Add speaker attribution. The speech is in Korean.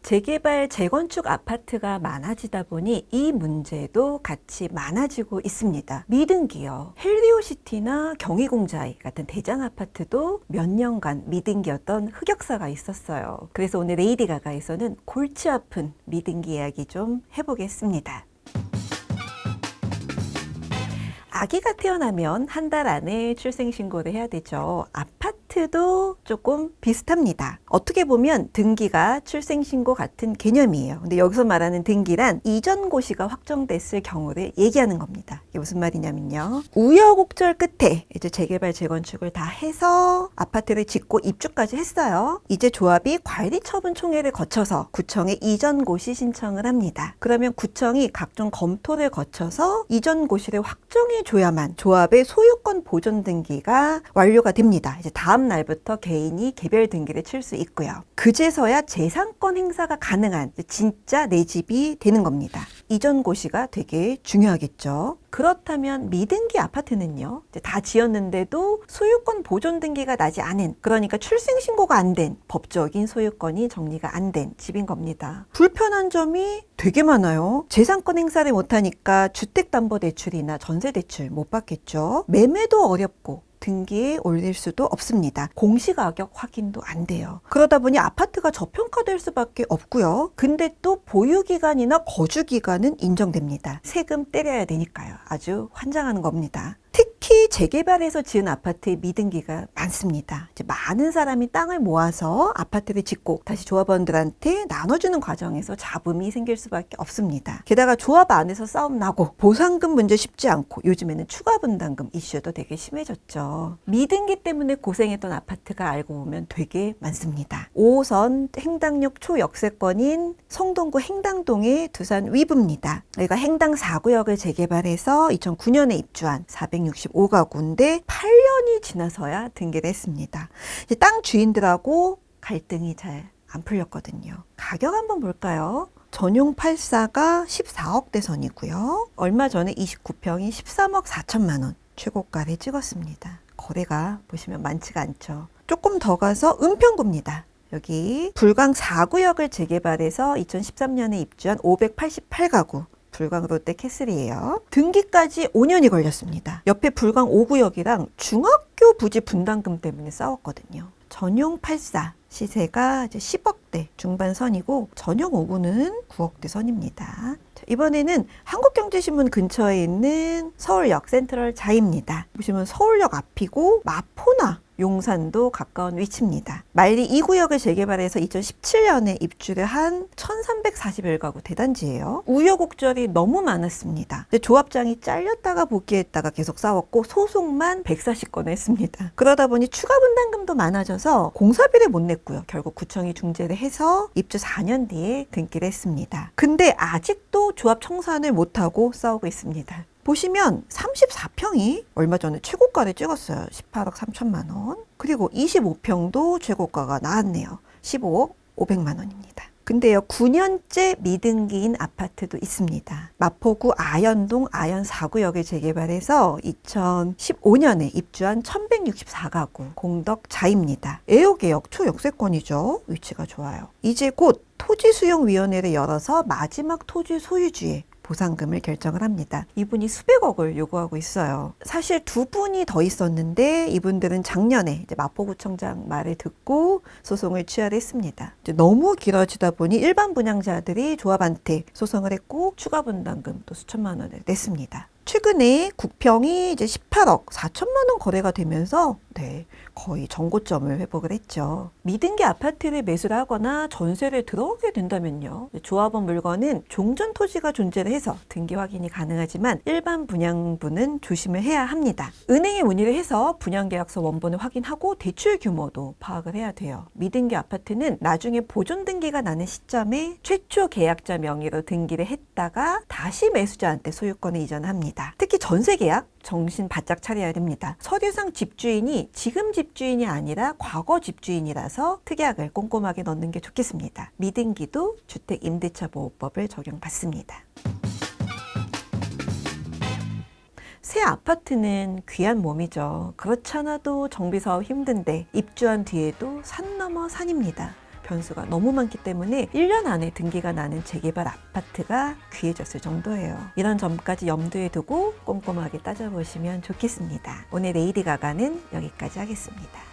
Speaker 1: 재개발, 재건축 아파트가 많아지다 보니 이 문제도 같이 많아지고 있습니다. 미등기요. 헬리오시티나 경희공자이 같은 대장 아파트도 몇 년간 미등기였던 흑역사가 있었어요. 그래서 오늘 레이디 가가에서는 골치 아픈 미등기 이야기 좀 해보겠습니다. 아기가 태어나면 한 달 안에 출생신고를 해야 되죠. 아파트도 조금 비슷합니다. 어떻게 보면 등기가 출생신고 같은 개념이에요. 근데 여기서 말하는 등기란 이전 고시가 확정됐을 경우를 얘기하는 겁니다. 이게 무슨 말이냐면요. 우여곡절 끝에 이제 재개발, 재건축을 다 해서 아파트를 짓고 입주까지 했어요. 이제 조합이 관리처분총회를 거쳐서 구청에 이전 고시 신청을 합니다. 그러면 구청이 각종 검토를 거쳐서 이전 고시를 확정해 줘야만 조합의 소유권 보존 등기가 완료가 됩니다. 이제 다음 날부터 개인이 개별 등기를 칠 수 있고요. 그제서야 재산권 행사가 가능한 진짜 내 집이 되는 겁니다. 이전 고시가 되게 중요하겠죠. 그렇다면 미등기 아파트는요, 이제 다 지었는데도 소유권 보존 등기가 나지 않은, 그러니까 출생신고가 안 된 법적인 소유권이 정리가 안 된 집인 겁니다. 불편한 점이 되게 많아요. 재산권 행사를 못하니까 주택담보대출이나 전세대출 못 받겠죠. 매매도 어렵고 등기에 올릴 수도 없습니다. 공시가격 확인도 안 돼요. 그러다 보니 아파트가 저평가될 수밖에 없고요. 근데 또 보유기간이나 거주기간은 인정됩니다. 세금 때려야 되니까요. 아주 환장하는 겁니다. 특히 재개발해서 지은 아파트의 미등기가 많습니다. 이제 많은 사람이 땅을 모아서 아파트를 짓고 다시 조합원들한테 나눠주는 과정에서 잡음이 생길 수밖에 없습니다. 게다가 조합 안에서 싸움 나고 보상금 문제 쉽지 않고 요즘에는 추가 분담금 이슈도 되게 심해졌죠. 미등기 때문에 고생했던 아파트가 알고 보면 되게 많습니다. 5호선 행당역 초역세권인 성동구 행당동의 두산 위브입니다. 여기가 행당 4구역을 재개발해서 2009년에 입주한 465가구인데 8년이 지나서야 등기를 했습니다. 이제 땅 주인들하고 갈등이 잘 안 풀렸거든요. 가격 한번 볼까요? 전용 84가 14억대 선이고요. 얼마 전에 29평이 13억 4천만 원 최고가를 찍었습니다. 거래가 보시면 많지가 않죠. 조금 더 가서 은평구입니다. 여기 불광 4구역을 재개발해서 2013년에 입주한 588가구. 불광 롯데 캐슬이에요. 등기까지 5년이 걸렸습니다. 옆에 불광 5구역이랑 중학교 부지 분담금 때문에 싸웠거든요. 전용 84 시세가 이제 10억대 중반 선이고 전용 5구는 9억대 선입니다. 자, 이번에는 한국경제신문 근처에 있는 서울역 센트럴 자이입니다. 보시면 서울역 앞이고 마포나 용산도 가까운 위치입니다. 말리 2구역을 재개발해서 2017년에 입주를 한 1341가구 대단지예요. 우여곡절이 너무 많았습니다. 조합장이 잘렸다가 복귀했다가 계속 싸웠고 소송만 140건을 했습니다. 그러다 보니 추가 분담금도 많아져서 공사비를 못 냈고요. 결국 구청이 중재를 해서 입주 4년 뒤에 등기를 했습니다. 근데 아직도 조합 청산을 못하고 싸우고 있습니다. 보시면 34평이 얼마 전에 최고가를 찍었어요. 18억 3천만 원. 그리고 25평도 최고가가 나왔네요. 15억 500만 원입니다. 근데요, 9년째 미등기인 아파트도 있습니다. 마포구 아현동 아현 4구역을 재개발해서 2015년에 입주한 1164가구 공덕자입니다. 애호개역 초역세권이죠. 위치가 좋아요. 이제 곧 토지수용위원회를 열어서 마지막 토지 소유주의 보상금을 결정을 합니다. 이분이 수백억을 요구하고 있어요. 사실 두 분이 더 있었는데 이분들은 작년에 이제 마포구청장 말을 듣고 소송을 취하했습니다. 이제 너무 길어지다 보니 일반 분양자들이 조합한테 소송을 했고 추가 분담금 또 수천만 원을 냈습니다. 최근에 국평이 이제 18억 4천만 원 거래가 되면서 거의 정고점을 회복을 했죠. 미등기 아파트를 매수를 하거나 전세를 들어오게 된다면요. 조합원 물건은 종전 토지가 존재를 해서 등기 확인이 가능하지만 일반 분양분은 조심을 해야 합니다. 은행에 문의를 해서 분양계약서 원본을 확인하고 대출 규모도 파악을 해야 돼요. 미등기 아파트는 나중에 보존 등기가 나는 시점에 최초 계약자 명의로 등기를 했다가 다시 매수자한테 소유권을 이전합니다. 특히 전세계약 정신 바짝 차려야 됩니다. 서류상 집주인이 지금 집주인이 아니라 과거 집주인이라서 특약을 꼼꼼하게 넣는 게 좋겠습니다. 미등기도 주택임대차보호법을 적용받습니다. 새 아파트는 귀한 몸이죠. 그렇지 않아도 정비사업 힘든데 입주한 뒤에도 산 넘어 산입니다. 변수가 너무 많기 때문에 1년 안에 등기가 나는 재개발 아파트가 귀해졌을 정도예요. 이런 점까지 염두에 두고 꼼꼼하게 따져보시면 좋겠습니다. 오늘 레이디 가가는 여기까지 하겠습니다.